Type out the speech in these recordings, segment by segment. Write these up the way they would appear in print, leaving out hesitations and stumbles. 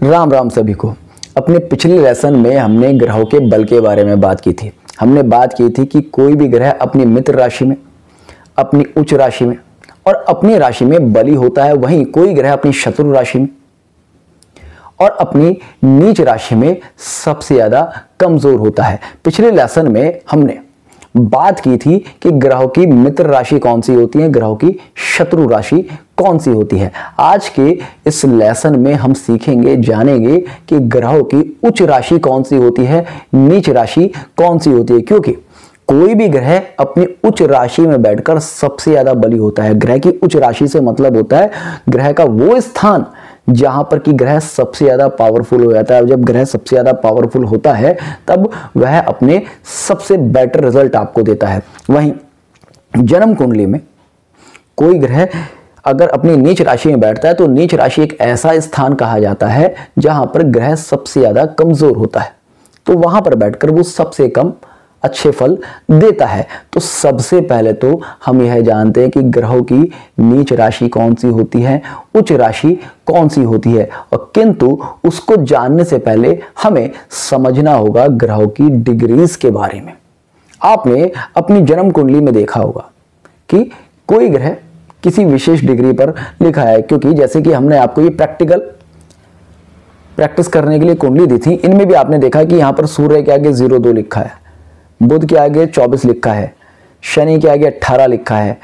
राम राम सभी को। अपने पिछले लेसन में हमने ग्रहों के बल के बारे में बात की थी। हमने बात की थी कि कोई भी ग्रह अपनी मित्र राशि में, अपनी उच्च राशि में और अपनी राशि में बली होता है, वहीं कोई ग्रह अपनी शत्रु राशि में और अपनी नीच राशि में सबसे ज्यादा कमजोर होता है। पिछले लेसन में हमने बात की थी कि ग्रहों की मित्र राशि कौन सी होती है, ग्रहों की शत्रु राशि कौन सी होती है। आज के इस लेसन में हम सीखेंगे, जानेंगे कि ग्रहों की उच्च राशि कौन सी होती है, नीच राशि कौन सी होती है, क्योंकि कोई भी ग्रह अपनी उच्च राशि में बैठकर सबसे ज्यादा बली होता है। ग्रह की उच्च राशि से मतलब होता है ग्रह का वो स्थान जहां पर कि ग्रह सबसे ज्यादा पावरफुल हो जाता है। जब ग्रह सबसे ज्यादा पावरफुल होता है तब वह अपने सबसे बेटर रिजल्ट आपको देता है। वहीं जन्म कुंडली में कोई ग्रह अगर अपनी नीच राशि में बैठता है तो नीच राशि एक ऐसा स्थान कहा जाता है जहां पर ग्रह सबसे ज्यादा कमजोर होता है, तो वहां पर बैठकर वो सबसे कम अच्छे फल देता है। तो सबसे पहले तो हम यह जानते हैं कि ग्रहों की नीच राशि कौन सी होती है, उच्च राशि कौन सी होती है, और किंतु उसको जानने से पहले हमें समझना होगा ग्रहों की डिग्रीज के बारे में। आपने अपनी जन्म कुंडली में देखा होगा कि कोई ग्रह किसी विशेष डिग्री पर लिखा है, क्योंकि जैसे कि हमने आपको ये प्रैक्टिस करने के लिए कुंडली दी थी, इनमें भी आपने देखा कि यहां पर सूर्य के आगे 02 लिखा है, बुध के आगे 24 लिखा है, शनि के आगे 18 लिखा है,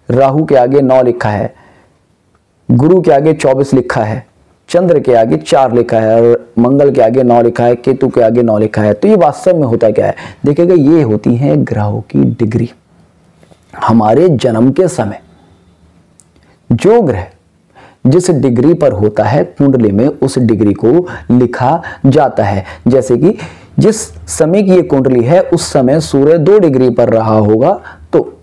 राहु के आगे 9 लिखा है, गुरु के आगे 24 लिखा है, चंद्र के आगे 4 लिखा है और मंगल के आगे 9 लिखा है, केतु के आगे 9 लिखा है। तो ये वास्तव में होता क्या है, देखिएगा ये होती है ग्रहों की डिग्री। हमारे जन्म के समय जो ग्रह जिस डिग्री पर होता है कुंडली में उस डिग्री को लिखा जाता है। जैसे कि जिस समय की ये कुंडली है उस समय सूर्य 2 डिग्री पर रहा होगा, तो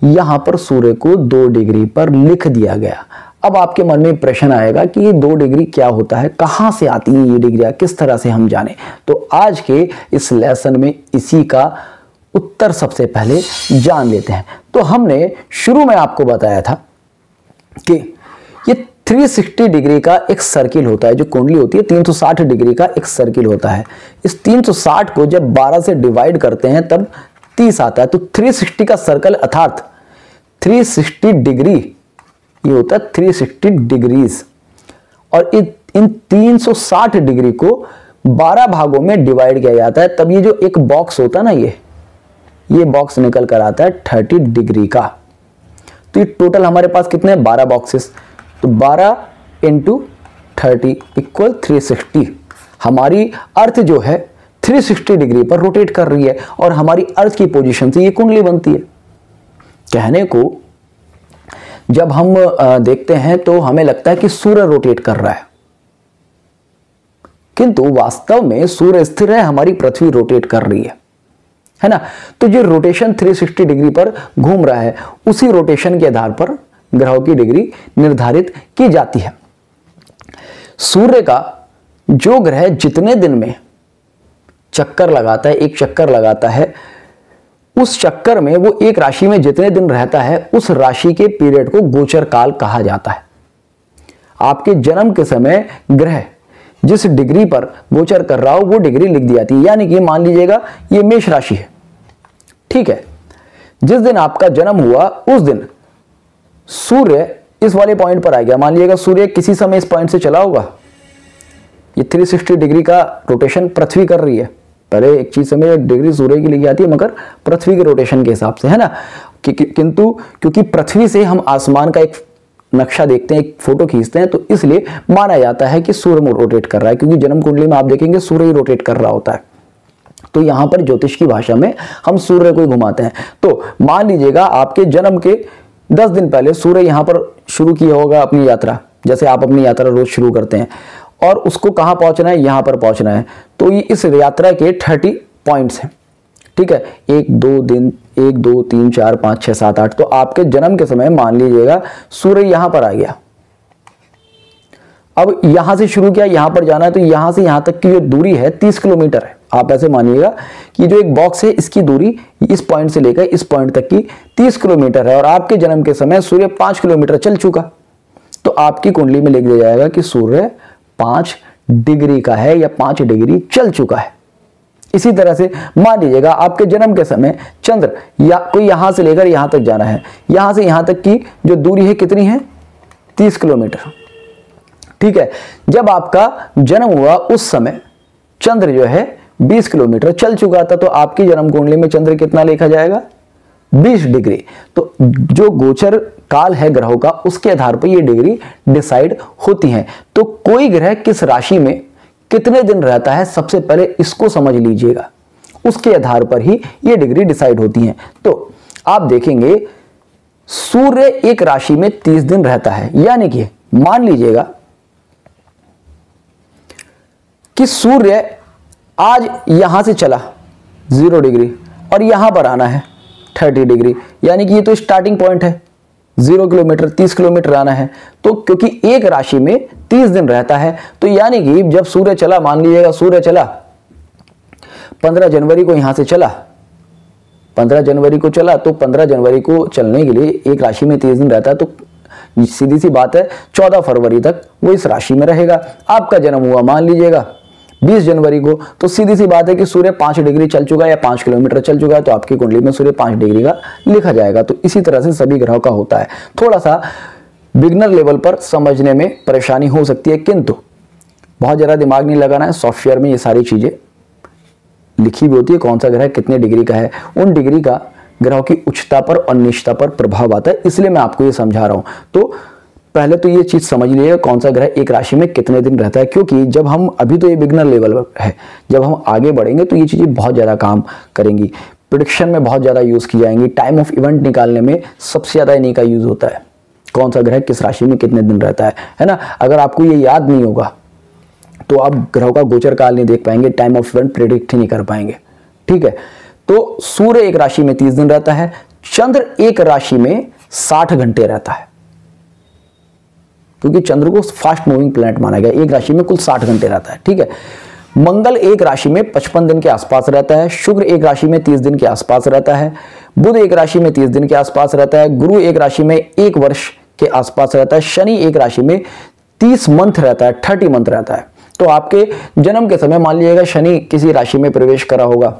यहां पर सूर्य को 2 डिग्री पर लिख दिया गया। अब आपके मन में प्रश्न आएगा कि ये 2 डिग्री क्या होता है, कहां से आती है ये डिग्रियां, किस तरह से हम जाने। तो आज के इस लेसन में इसी का उत्तर सबसे पहले जान लेते हैं। तो हमने शुरू में आपको बताया था कि ये 360 डिग्री का एक सर्किल होता है, जो कुंडली होती है 360 डिग्री का एक सर्किल होता है। इस 360 को जब 12 से डिवाइड करते हैं तब 30 आता है। तो 360 का सर्कल अर्थात 360 डिग्री ये होता है 360 डिग्रीज, और इन 360 डिग्री को 12 भागों में डिवाइड किया जाता है। तब ये जो एक बॉक्स होता है ना, ये बॉक्स निकल कर आता है 30 डिग्री का। तो ये टोटल हमारे पास कितने हैं, 12 बॉक्सेस। तो 12 × 30 इक्वल 360। हमारी अर्थ जो है 360 डिग्री पर रोटेट कर रही है और हमारी अर्थ की पोजीशन से ये कुंडली बनती है। कहने को जब हम देखते हैं तो हमें लगता है कि सूर्य रोटेट कर रहा है, किंतु वास्तव में सूर्य स्थिर है, हमारी पृथ्वी रोटेट कर रही है ना। तो जो रोटेशन 360 डिग्री पर घूम रहा है, उसी रोटेशन के आधार पर ग्रहों की डिग्री निर्धारित की जाती है। सूर्य का जो ग्रह जितने दिन में चक्कर लगाता है, एक चक्कर लगाता है, उस चक्कर में वो एक राशि में जितने दिन रहता है उस राशि के पीरियड को गोचर काल कहा जाता है। आपके जन्म के समय ग्रह जिस डिग्री पर गोचर कर रहा हो वो डिग्री लिख दी जाती है। यानी कि मान लीजिएगा ये मेष राशि है, ठीक है, जिस दिन आपका जन्म हुआ उस दिन सूर्य इस वाले पॉइंट पर आ गया। मान लीजिएगा सूर्य किसी समय इस पॉइंट से चला होगा, ये 360 डिग्री का रोटेशन पृथ्वी कर रही है। पहले एक चीज समझिए, डिग्री सूर्य की लिखी जाती है मगर पृथ्वी के रोटेशन के हिसाब से, है ना। किंतु क्योंकि पृथ्वी से हम आसमान का एक नक्शा देखते हैं, एक फोटो खींचते हैं, तो इसलिए माना जाता है कि सूर्य रोटेट कर रहा है, क्योंकि जन्म कुंडली में आप देखेंगे सूर्य ही रोटेट कर रहा होता है। तो यहां पर ज्योतिष की भाषा में हम सूर्य को ही घुमाते हैं। तो मान लीजिएगा आपके जन्म के 10 दिन पहले सूर्य यहां पर शुरू किया होगा अपनी यात्रा, जैसे आप अपनी यात्रा रोज शुरू करते हैं, और उसको कहां पहुंचना है, यहां पर पहुंचना है। तो ये इस यात्रा के 30 पॉइंट्स हैं, ठीक है, 1 2 दिन 1 2 3 4 5 6 7 8। तो आपके जन्म के समय मान लीजिएगा सूर्य यहां पर आ गया। अब यहां से शुरू किया, यहां पर जाना है, तो यहां से यहां तक की जो दूरी है 30 किलोमीटर है। आप ऐसे मानिएगा कि जो एक बॉक्स है इसकी दूरी इस पॉइंट से लेकर इस पॉइंट तक की 30 किलोमीटर है, और आपके जन्म के समय सूर्य 5 किलोमीटर चल चुका। तो आपकी कुंडली में लिख दिया जाएगा कि सूर्य 5 डिग्री का है या 5 डिग्री चल चुका है। इसी तरह से मान लीजिएगा आपके जन्म के समय चंद्र या कोई यहां से लेकर यहां तक जाना है, यहां से यहां तक की जो दूरी है कितनी है, 30 किलोमीटर। ठीक है, जब आपका जन्म हुआ उस समय चंद्र जो है 20 किलोमीटर चल चुका था, तो आपकी जन्म कुंडली में चंद्र कितना लिखा जाएगा, 20 डिग्री। तो जो गोचर काल है ग्रहों का, उसके आधार पर ये डिग्री डिसाइड होती है। तो कोई ग्रह किस राशि में कितने दिन रहता है, सबसे पहले इसको समझ लीजिएगा, उसके आधार पर ही ये डिग्री डिसाइड होती है। तो आप देखेंगे सूर्य एक राशि में 30 दिन रहता है, यानी कि मान लीजिएगा कि सूर्य आज यहां से चला 0 डिग्री और यहां पर आना है 30 डिग्री, यानी कि ये तो स्टार्टिंग पॉइंट है, 0 किलोमीटर 30 किलोमीटर आना है। तो क्योंकि एक राशि में 30 दिन रहता है, तो यानी कि जब सूर्य चला, मान लीजिएगा सूर्य चला 15 जनवरी को, यहां से चला 15 जनवरी को चला, तो 15 जनवरी को चलने के लिए एक राशि में 30 दिन रहता है, तो सीधी सी बात है 14 फरवरी तक वो इस राशि में रहेगा। आपका जन्म हुआ मान लीजिएगा 20 जनवरी को, तो सीधी सी बात है कि सूर्य 5 डिग्री चल चुका है या 5 किलोमीटर चल चुका है, तो आपकी कुंडली में सूर्य 5 डिग्री का लिखा जाएगा। तो इसी तरह से सभी ग्रहों का होता है। थोड़ा सा बिगनर लेवल पर समझने में परेशानी हो सकती है, किंतु बहुत ज़्यादा दिमाग नहीं लगाना है। सॉफ्टवेयर में ये सारी चीज़ें लिखी भी होती है, कौन सा ग्रह कितने डिग्री का है, उन डिग्री का ग्रहों की उच्चता पर और नीचता पर प्रभाव आता है, इसलिए मैं आपको ये समझा रहा हूँ। तो पहले तो ये चीज समझ लीजिए कौन सा ग्रह एक राशि में कितने दिन रहता है, क्योंकि जब हम अभी तो ये बिगनर लेवल है, जब हम आगे बढ़ेंगे तो ये चीजें बहुत ज्यादा काम करेंगी, प्रेडिक्शन में बहुत ज्यादा यूज की जाएंगी, टाइम ऑफ इवेंट निकालने में सबसे ज्यादा इन्हीं का यूज होता है, कौन सा ग्रह किस राशि में कितने दिन रहता है ना। अगर आपको ये याद नहीं होगा तो आप ग्रहों का गोचर काल नहीं देख पाएंगे, टाइम ऑफ इवेंट प्रेडिक्ट ही नहीं कर पाएंगे। ठीक है, तो सूर्य एक राशि में 30 दिन रहता है, चंद्र एक राशि में 60 घंटे रहता है, क्योंकि चंद्र को फास्ट मूविंग प्लैनेट माना गया, एक राशि में कुल 60 घंटे रहता है। ठीक है, मंगल एक राशि में 55 दिन के आसपास रहता है, शुक्र एक राशि में 30 दिन के आसपास रहता है, बुध एक राशि में 30 दिन के आसपास रहता है, गुरु एक राशि में 1 वर्ष के आसपास रहता है, शनि एक राशि में 30 मंथ रहता है, 30 मंथ रहता है। तो आपके जन्म के समय मान लीजिएगा शनि किसी राशि में प्रवेश करा होगा,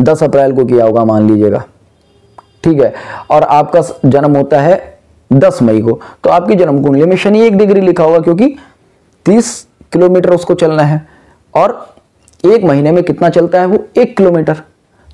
10 अप्रैल को किया होगा मान लीजिएगा, ठीक है, और आपका जन्म होता है 10 मई को, तो आपकी जन्म कुंडली में शनि 1 डिग्री लिखा होगा, क्योंकि 30 किलोमीटर उसको चलना है और एक महीने में कितना चलता है वो 1 किलोमीटर,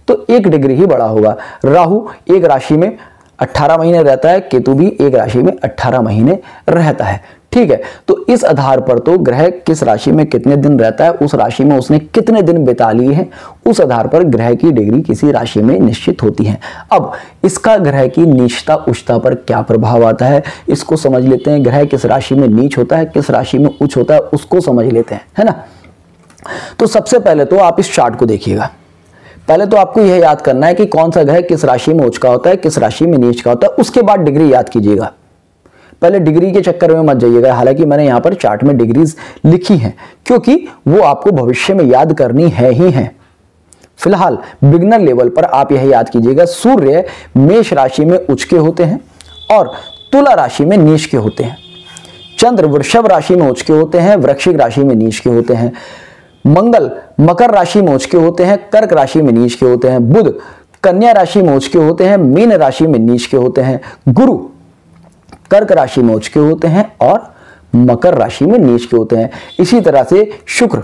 तो 1 डिग्री ही बड़ा होगा। राहु एक राशि में 18 महीने रहता है, केतु भी एक राशि में 18 महीने रहता है। ठीक है, तो इस आधार पर तो ग्रह किस राशि में कितने दिन रहता है, उस राशि में उसने कितने दिन बिता लिए हैं, उस आधार पर ग्रह की डिग्री किसी राशि में निश्चित होती है। अब इसका ग्रह की नीचता उच्चता पर क्या प्रभाव आता है, इसको समझ लेते हैं। ग्रह किस राशि में नीच होता है, किस राशि में उच्च होता है, उसको समझ लेते हैं, है ना। तो सबसे पहले तो आप इस चार्ट को देखिएगा। पहले तो आपको यह याद करना है कि कौन सा ग्रह किस राशि में उच्च का होता है, किस राशि में नीच का होता है, उसके बाद डिग्री याद कीजिएगा। पहले डिग्री के चक्कर में मत जाइएगा, हालांकि मैंने यहां पर चार्ट में डिग्रीज लिखी हैं, क्योंकि वो आपको भविष्य में याद करनी है ही है। फिलहाल बिगनर लेवल पर आप यह याद कीजिएगा, सूर्य मेष राशि में उच्च के होते हैं और तुला राशि में नीच के होते हैं, चंद्र वृषभ राशि में उच्च के होते हैं, वृश्चिक राशि में नीच के होते हैं, मंगल मकर राशि में उच्च के होते हैं, कर्क राशि में नीच के होते हैं, बुध कन्या राशि में उच्च के होते हैं, मीन राशि में नीच के होते हैं, गुरु कर्क राशि में उच्च के होते हैं और मकर राशि में नीच के होते हैं। इसी तरह से शुक्र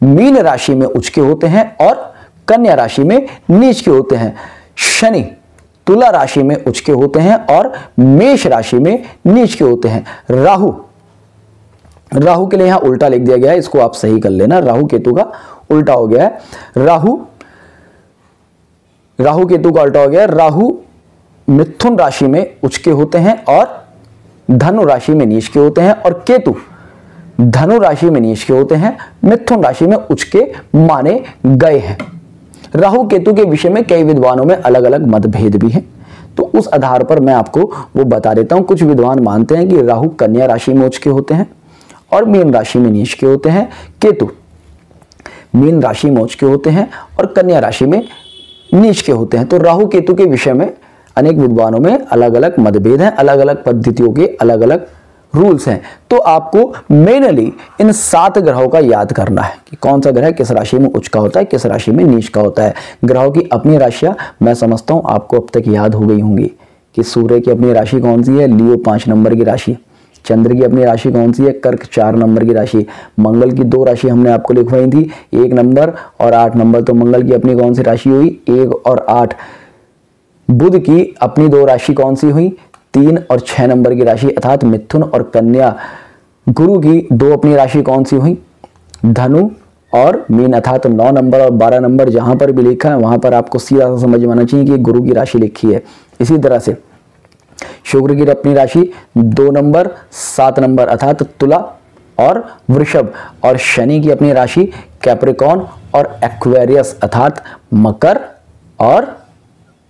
मीन राशि में उच्च के होते हैं और कन्या राशि में नीच के होते हैं, शनि तुला राशि में उच्च के होते हैं और मेष राशि में नीच के होते हैं, राहु के लिए यहां उल्टा लिख दिया गया है, इसको आप सही कर लेना, राहु केतु का उल्टा हो गया है, राहु केतु का उल्टा हो गया है। राहु मिथुन राशि में उच्च के होते हैं और धनु राशि में नीच के होते हैं, और केतु धनु राशि में नीच के होते हैं, मिथुन राशि में उच्च के माने गए हैं। राहु केतु के विषय में कई विद्वानों में अलग अलग मतभेद भी हैं, तो उस आधार पर मैं आपको वो बता देता हूं। कुछ विद्वान मानते हैं कि राहु कन्या राशि में उच्च के होते हैं और मीन राशि में नीच के होते हैं, केतु मीन राशि में उच्च के होते हैं और कन्या राशि में नीच के होते हैं। तो राहु केतु के विषय में अनेक विद्वानों में अलग अलग मतभेद हैं, अलग अलग पद्धतियों के अलग अलग रूल्स हैं। तो आपको मेनली इन 7 ग्रहों का याद करना है कि कौन सा ग्रह किस राशि में उच्च का होता है, किस राशि में नीच का होता है। ग्रहों की अपनी राशियां मैं समझता हूं आपको अब तक याद हो गई होंगी कि सूर्य की अपनी राशि कौन सी है, लियो 5 नंबर की राशि। चंद्र की अपनी राशि कौन सी है, कर्क 4 नंबर की राशि। मंगल की 2 राशि हमने आपको लिखवाई थी, 1 नंबर और 8 नंबर। तो मंगल की अपनी कौन सी राशि हुई, 1 और 8। बुध की अपनी 2 राशि कौन सी हुई, 3 और 6 नंबर की राशि अर्थात मिथुन और कन्या। गुरु की 2 अपनी राशि कौन सी हुई, धनु और मीन अर्थात 9 नंबर और 12 नंबर। जहां पर भी लिखा है वहां पर आपको सीधा सा समझ में आना चाहिए कि गुरु की राशि लिखी है। इसी तरह से शुक्र की अपनी राशि 2 नंबर 7 नंबर अर्थात तुला और वृषभ। और शनि की अपनी राशि कैप्रिकॉर्न और एक्वेरियस अर्थात मकर और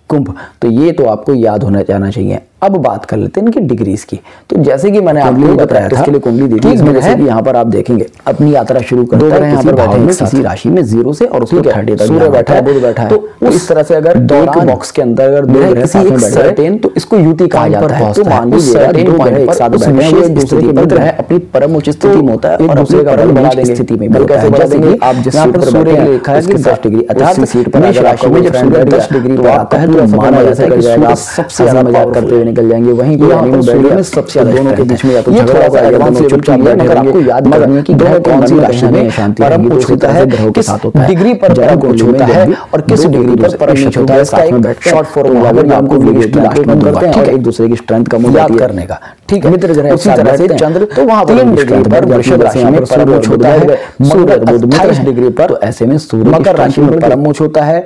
कुंभ। तो ये तो आपको याद होना जाना चाहिए। अब बात कर लेते हैं इनकी डिग्रीज की। तो जैसे कि मैंने आपको बताया था उसके लिए कुंडली दी थी, इसमें जैसे कि यहाँ पर आप देखेंगे अपनी यात्रा शुरू करता है किसी भाव में किसी राशि में 0 से और उसके 30 तक। सूर्य बैठा है, बुध बैठा है। तो इस तरह से अगर एक बॉक्स के अंदर अगर 2 ग्रह साथ में बैठ रहे हैं तो इसको युति कहा जाता है। तो मान लीजिए 2 ग्रह एक साथ बैठे हैं, वो एक दूसरे के मित्र है, अपनी परम उच्च स्थिति में होता है और दूसरे का बल बढ़ा देंगे स्थिति में। कैसे बढ़ा देंगे, आप जिस सीट पर सूर्य के लिखा है 10 डिग्री अर्थात सीट पर मेष राशि में जब सूर्य 10 डिग्री पर आता है तो माना जाता है कि सूर्य सबसे ज्यादा मजाक करते हुए निकल जाएंगे। वहीं में सबसे ज्यादा दोनों के बीच में या तो झगड़ा होगा या दोनों चुपचाप बैठे रहेंगे। आपको याद करनी है कि ग्रह कौन सी राशि में परम उच्च होता है, किस डिग्री पर परम उच्च होता है और किस डिग्री पर परम नीच होता है। इसका एक शॉर्ट फॉर्मूला है, आपको वीडियो की लास्ट में करते हैं और एक दूसरे की स्ट्रेंथ कम हो जाती है करने का। ठीक है, मित्र ग्रह उसी तरह से चंद्र तो वहां पर 3 डिग्री पर वृषभ राशि में परम उच्च होता है। सूर्य बुध 28 डिग्री पर, तो ऐसे में सूर्य मकर राशि में परम उच्च होता है।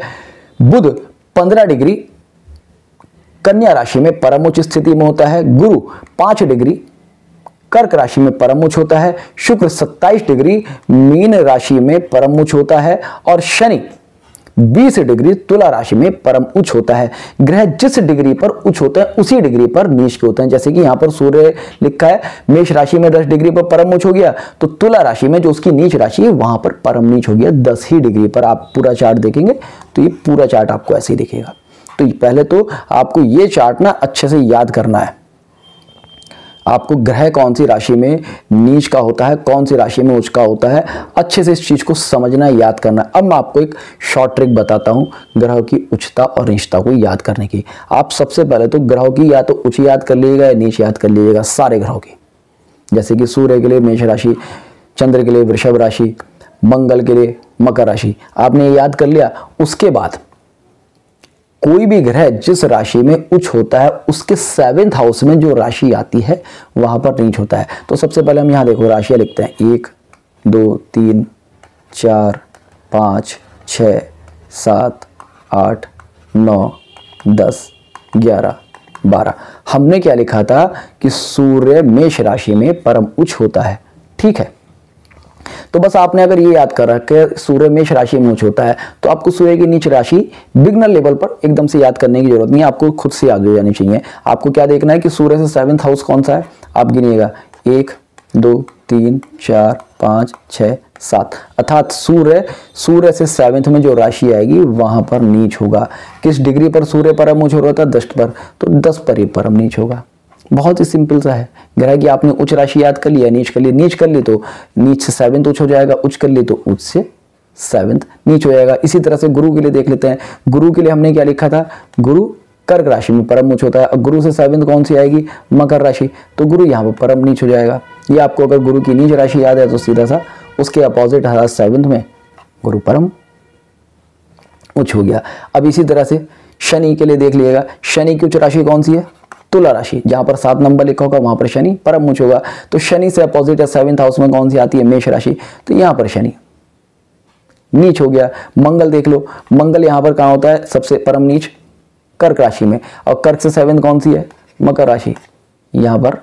बुध 15 डिग्री कन्या राशि में परम उच्च स्थिति में होता है। गुरु 5 डिग्री कर्क राशि में परम उच्च होता है। शुक्र 27 डिग्री मीन राशि में परम उच्च होता है और शनि 20 डिग्री तुला राशि में परम उच्च होता है। ग्रह जिस डिग्री पर उच्च होते हैं उसी डिग्री पर नीच के होते हैं। जैसे कि यहां पर सूर्य लिखा है मेष राशि में 10 डिग्री पर परम उच्च हो गया, तो तुला राशि में जो उसकी नीच राशि है वहां पर परम नीच हो गया 10 ही डिग्री पर। आप पूरा चार्ट देखेंगे तो ये पूरा चार्ट आपको ऐसे ही दिखेगा। तो पहले तो आपको ये चार्ट ना अच्छे से याद करना है। आपको ग्रह कौन सी राशि में नीच का होता है, कौन सी राशि में उच्च का होता है, अच्छे से इस चीज को समझना है, याद करना है। अब मैं आपको एक शॉर्ट ट्रिक बताता हूं ग्रहों की उच्चता और नीचता को याद करने की। आप सबसे पहले तो ग्रहों की या तो उच्च याद कर लीजिएगा या नीच याद कर लीजिएगा, सारे ग्रहों की। जैसे कि सूर्य के लिए मेष राशि, चंद्र के लिए वृषभ राशि, मंगल के लिए मकर राशि, आपने ये याद कर लिया। उसके बाद कोई भी ग्रह जिस राशि में उच्च होता है उसके 7th हाउस में जो राशि आती है वहां पर नीच होता है। तो सबसे पहले हम यहां देखो राशियां लिखते हैं 1 2 3 4 5 6 7 8 9 10 11 12। हमने क्या लिखा था कि सूर्य मेष राशि में परम उच्च होता है। ठीक है, तो बस आपने अगर ये याद कर रखा सूर्य मेष राशि में उच्च होता है तो आपको सूर्य की नीच राशि बिगनर लेवल पर एकदम से याद करने की जरूरत नहीं है, आपको खुद से याद हो जानी चाहिए। आपको क्या देखना है कि सूर्य से 7th हाउस कौन सा है, आप गिनिएगा 1 2 3 4 5 6 7 अर्थात सूर्य से 7th में जो राशि आएगी वहां पर नीच होगा। किस डिग्री पर सूर्य परम उच्च हो रहा था, 10 पर, तो 10 पर ही परम नीच होगा। बहुत ही सिंपल सा है। ग्रह की आपने उच्च राशि याद कर लिया, नीच कर ली, नीच कर ली तो नीच से 7th उच्च हो जाएगा, उच्च कर ली तो उच्च से 7th नीच हो जाएगा। इसी तरह से गुरु के लिए देख लेते हैं। गुरु के लिए हमने क्या लिखा था, गुरु कर्क राशि में परम उच्च होता है और गुरु से 7th कौन सी आएगी, मकर राशि, तो गुरु यहाँ पर परम नीच हो जाएगा। ये आपको अगर गुरु की नीच राशि याद है तो सीधा सा उसके अपोजिट 7th में गुरु परम उच्च हो गया। अब इसी तरह से शनि के लिए देख लीजिएगा, शनि की उच्च राशि कौन सी है, तुला राशि। जहां पर 7 नंबर लिखा होगा वहां पर शनि परम उच्च होगा। तो शनि से अपोजिट है 7th हाउस में कौन सी आती है, मेष राशि, तो यहां पर शनि नीच हो गया। मंगल देख लो, मंगल यहां पर कहां होता है, सबसे परम नीच कर्क राशि में, और कर्क से 7th कौन सी है, मकर राशि, यहां पर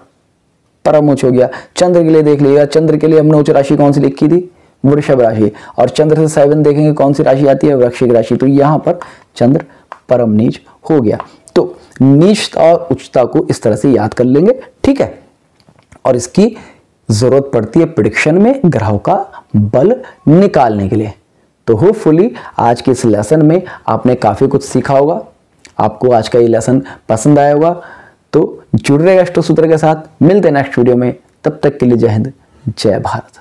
परम उच्च हो गया। चंद्र के लिए देख लीजिएगा, चंद्र के लिए हमने उच्च राशि कौन सी लिखी थी, वृषभ राशि, और चंद्र से 7th देखेंगे कौन सी राशि आती है, वृश्चिक राशि, तो यहां पर चंद्र परम नीच हो गया। तो नीचता और उच्चता को इस तरह से याद कर लेंगे। ठीक है, और इसकी जरूरत पड़ती है प्रेडिक्शन में ग्रहों का बल निकालने के लिए। तो होपफुली आज के इस लेसन में आपने काफी कुछ सीखा होगा, आपको आज का ये लेसन पसंद आया होगा। तो जुड़ रहे अष्ट सूत्र के साथ, मिलते हैं नेक्स्ट वीडियो में। तब तक के लिए जय हिंद, जय भारत।